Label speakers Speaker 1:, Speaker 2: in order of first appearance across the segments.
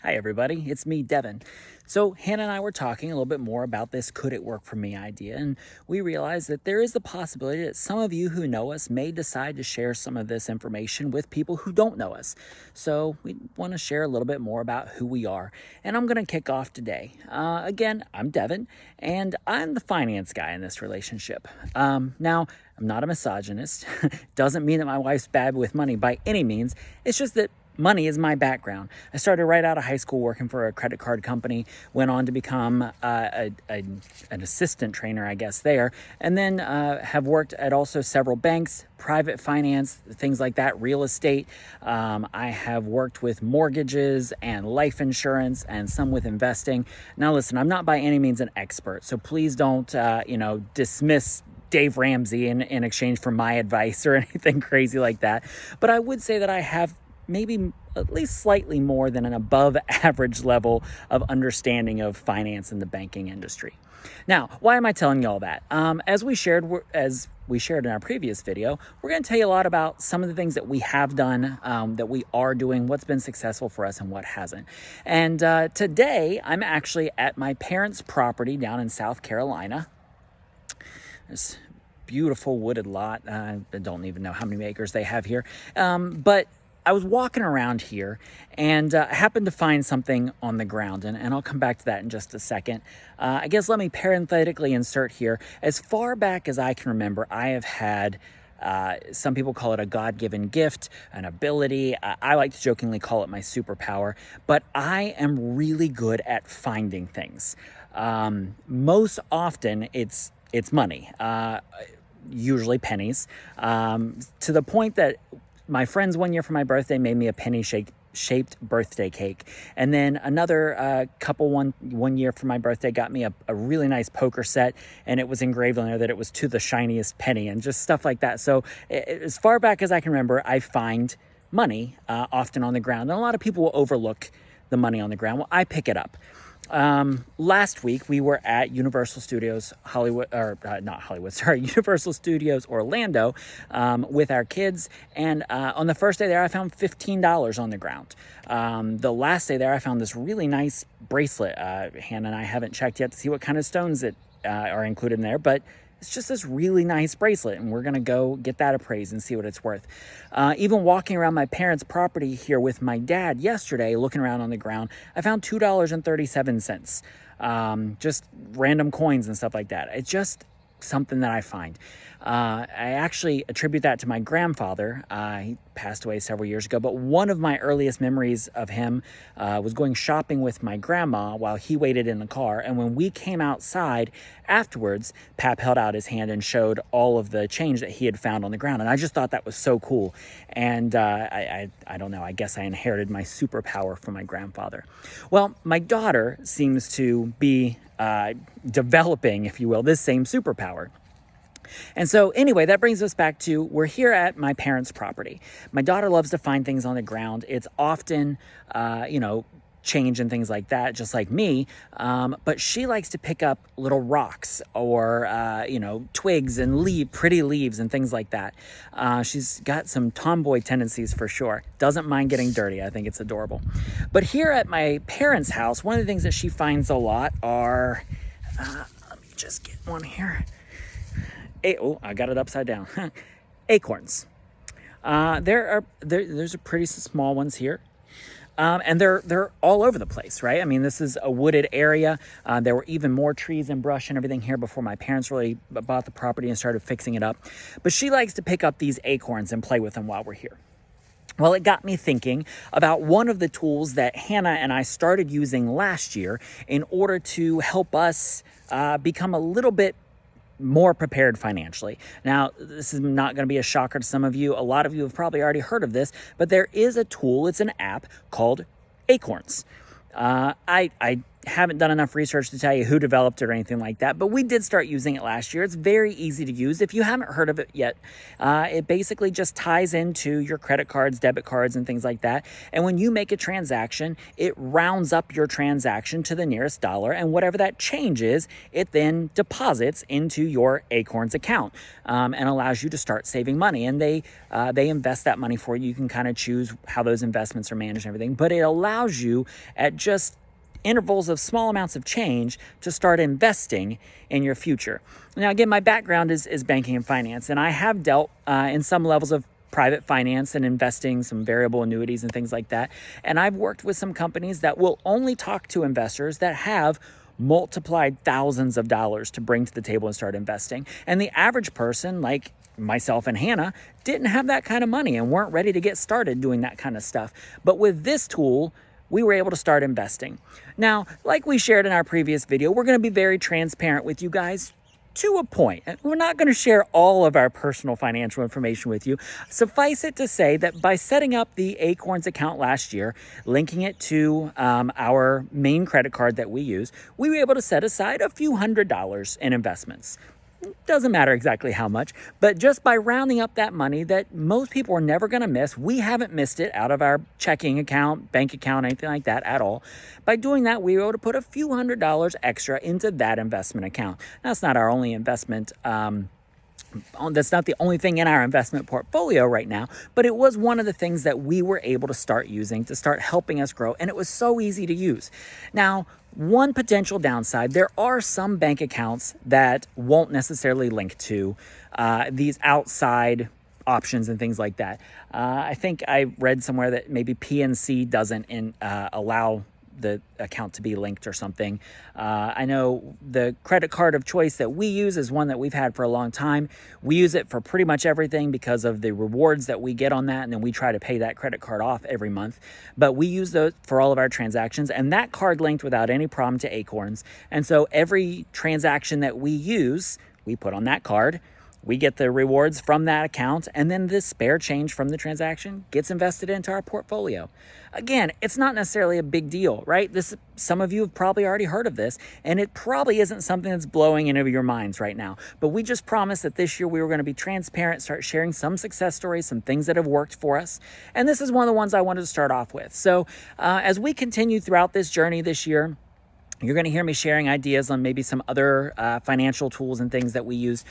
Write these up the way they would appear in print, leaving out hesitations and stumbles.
Speaker 1: Hi everybody, it's me, Devin. So Hannah and I were talking a little bit more about this could it work for me idea, and we realized that there is the possibility that some of you who know us may decide to share some of this information with people who don't know us. So we want to share a little bit more about who we are, and I'm going to kick off today. Again, I'm Devin, and I'm the finance guy in this relationship. Now, I'm not a misogynist. Doesn't mean that my wife's bad with money by any means. It's just that money is my background. I started right out of high school working for a credit card company, went on to become an assistant trainer, I guess, there, and then have worked at also several banks, private finance, things like that, real estate. I have worked with mortgages and life insurance and some with investing. Now, listen, I'm not by any means an expert, so please don't, dismiss Dave Ramsey in exchange for my advice or anything crazy like that. But I would say that I have maybe at least slightly more than an above average level of understanding of finance in the banking industry. Now, why am I telling you all that? As we shared in our previous video, we're going to tell you a lot about some of the things that we have done, that we are doing, what's been successful for us and what hasn't. And today, I'm actually at my parents' property down in South Carolina. This beautiful wooded lot. I don't even know how many acres they have here, but I was walking around here and I happened to find something on the ground, and I'll come back to that in just a second. I guess let me parenthetically insert here. As far back as I can remember, I have had, some people call it a God-given gift, an ability. I like to jokingly call it my superpower, but I am really good at finding things. Most often it's money, usually pennies, to the point that my friends one year for my birthday made me a penny-shaped birthday cake. And then another couple one year for my birthday got me a really nice poker set, and it was engraved on there that it was to the shiniest penny and just stuff like that. So as far back as I can remember, I find money often on the ground. And a lot of people will overlook the money on the ground. Well, I pick it up. Last week we were at Universal Studios Universal Studios Orlando, with our kids. And, on the first day there, I found $15 on the ground. The last day there, I found this really nice bracelet. Hannah and I haven't checked yet to see what kind of stones that, are included in there, but it's just this really nice bracelet, and we're going to go get that appraised and see what it's worth. Even walking around my parents' property here with my dad yesterday, looking around on the ground, I found $2.37. Just random coins and stuff like that. It's just something that I find. I actually attribute that to my grandfather. He passed away several years ago, but one of my earliest memories of him was going shopping with my grandma while he waited in the car. And when we came outside afterwards, Pap held out his hand and showed all of the change that he had found on the ground. And I just thought that was so cool. And I don't know, I guess I inherited my superpower from my grandfather. Well, my daughter seems to be developing, if you will, this same superpower. And so anyway, that brings us back to, we're here at my parents' property. My daughter loves to find things on the ground. It's often, change and things like that, just like me. But she likes to pick up little rocks or, twigs and pretty leaves and things like that. She's got some tomboy tendencies for sure. Doesn't mind getting dirty. I think it's adorable. But here at my parents' house, one of the things that she finds a lot are, let me just get one here. I got it upside down. Acorns. There's a pretty small ones here. And they're all over the place, right? I mean, this is a wooded area. There were even more trees and brush and everything here before my parents really bought the property and started fixing it up. But she likes to pick up these acorns and play with them while we're here. Well, it got me thinking about one of the tools that Hannah and I started using last year in order to help us become a little bit more prepared financially. Now, this is not going to be a shocker to some of you. A lot of you have probably already heard of this, but there is a tool, it's an app called Acorns. I haven't done enough research to tell you who developed it or anything like that, but we did start using it last year. It's very easy to use. If you haven't heard of it yet, it basically just ties into your credit cards, debit cards, and things like that. And when you make a transaction, it rounds up your transaction to the nearest dollar, and whatever that change is, it then deposits into your Acorns account, and allows you to start saving money. And they invest that money for you. You can kind of choose how those investments are managed and everything, but it allows you at just intervals of small amounts of change to start investing in your future. Now, again, my background is banking and finance, and I have dealt in some levels of private finance and investing, some variable annuities and things like that. And I've worked with some companies that will only talk to investors that have multiplied thousands of dollars to bring to the table and start investing. And the average person, like myself and Hannah, didn't have that kind of money and weren't ready to get started doing that kind of stuff. But with this tool, we were able to start investing. Now, like we shared in our previous video, we're going to be very transparent with you guys to a point. We're not going to share all of our personal financial information with you. Suffice it to say that by setting up the Acorns account last year, linking it to our main credit card that we use, we were able to set aside a few $100s in investments. Doesn't matter exactly how much, but just by rounding up that money that most people are never going to miss, we haven't missed it out of our checking account, bank account, anything like that at all. By doing that, we were able to put a few $100s extra into that investment account. Now, that's not our only investment. That's not the only thing in our investment portfolio right now, but it was one of the things that we were able to start using to start helping us grow, and it was so easy to use. Now, one potential downside, there are some bank accounts that won't necessarily link to these outside options and things like that. I think I read somewhere that maybe PNC doesn't allow the account to be linked or something. I know the credit card of choice that we use is one that we've had for a long time. We use it for pretty much everything because of the rewards that we get on that, and then we try to pay that credit card off every month. But we use those for all of our transactions, and that card linked without any problem to Acorns. And so every transaction that we use, we put on that card. We get the rewards from that account, and then the spare change from the transaction gets invested into our portfolio. Again, it's not necessarily a big deal, right? Some of you have probably already heard of this, and it probably isn't something that's blowing into your minds right now. But we just promised that this year we were going to be transparent, start sharing some success stories, some things that have worked for us. And this is one of the ones I wanted to start off with. So as we continue throughout this journey this year, you're going to hear me sharing ideas on maybe some other financial tools and things that we use,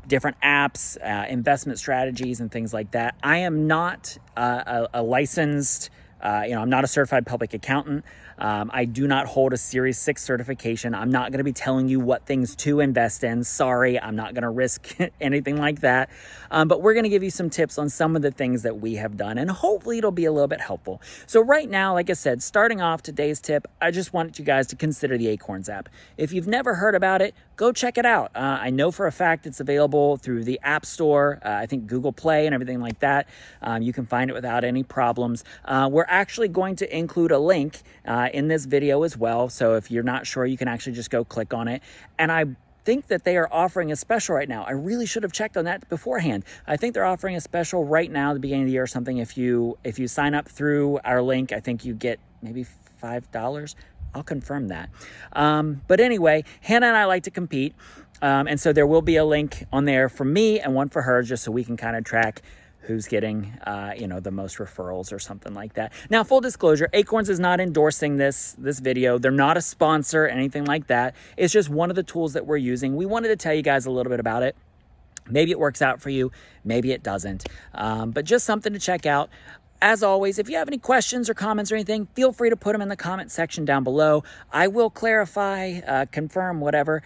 Speaker 1: different apps, investment strategies, and things like that. I am not a licensed, I'm not a certified public accountant. I do not hold a Series 6 certification. I'm not going to be telling you what things to invest in. Sorry, I'm not going to risk anything like that. But we're going to give you some tips on some of the things that we have done, and hopefully it'll be a little bit helpful. So right now, like I said, starting off today's tip, I just wanted you guys to consider the Acorns app. If you've never heard about it, go check it out. I know for a fact it's available through the App Store, I think Google Play and everything like that. You can find it without any problems. We're actually going to include a link in this video as well. So if you're not sure, you can actually just go click on it. And I think that they are offering a special right now. I really should have checked on that beforehand. I think they're offering a special right now at the beginning of the year or something. If you sign up through our link, I think you get maybe $5. I'll confirm that. But anyway, Hannah and I like to compete. And so there will be a link on there for me and one for her, just so we can kind of track who's getting, the most referrals or something like that. Now, full disclosure, Acorns is not endorsing this video. They're not a sponsor, anything like that. It's just one of the tools that we're using. We wanted to tell you guys a little bit about it. Maybe it works out for you. Maybe it doesn't. But just something to check out. As always, if you have any questions or comments or anything, feel free to put them in the comment section down below. I will clarify, confirm whatever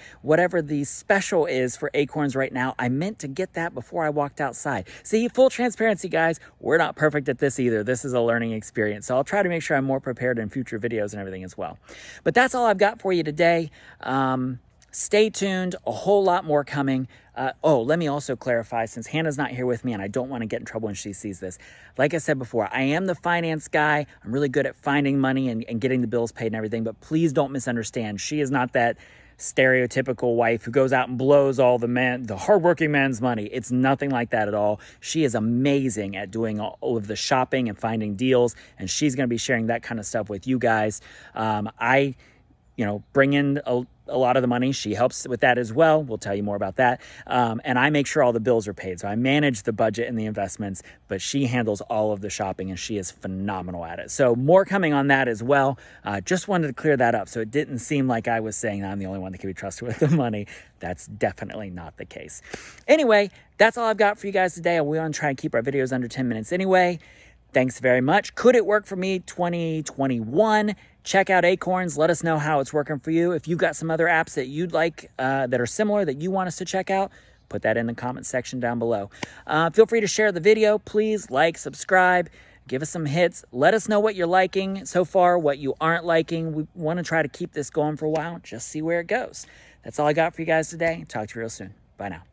Speaker 1: the special is for Acorns right now. I meant to get that before I walked outside. See, full transparency, guys, we're not perfect at this either. This is a learning experience. So I'll try to make sure I'm more prepared in future videos and everything as well. But that's all I've got for you today. Stay tuned, a whole lot more coming. Let me also clarify, since Hannah's not here with me and I don't want to get in trouble when she sees this. Like I said before, I am the finance guy. I'm really good at finding money and getting the bills paid and everything, but please don't misunderstand. She is not that stereotypical wife who goes out and blows all the hardworking man's money. It's nothing like that at all. She is amazing at doing all of the shopping and finding deals, and she's going to be sharing that kind of stuff with you guys. I bring in a lot of the money. She helps with that as well. We'll tell you more about that. And I make sure all the bills are paid. So I manage the budget and the investments, but she handles all of the shopping, and she is phenomenal at it. So more coming on that as well. Just wanted to clear that up so it didn't seem like I was saying I'm the only one that can be trusted with the money. That's definitely not the case. Anyway, that's all I've got for you guys today. We want to try and keep our videos under 10 minutes anyway. Thanks very much. Could it work for me 2021? Check out Acorns. Let us know how it's working for you. If you've got some other apps that you'd like that are similar that you want us to check out, put that in the comment section down below. Feel free to share the video. Please like, subscribe, give us some hits. Let us know what you're liking so far, what you aren't liking. We want to try to keep this going for a while. Just see where it goes. That's all I got for you guys today. Talk to you real soon. Bye now.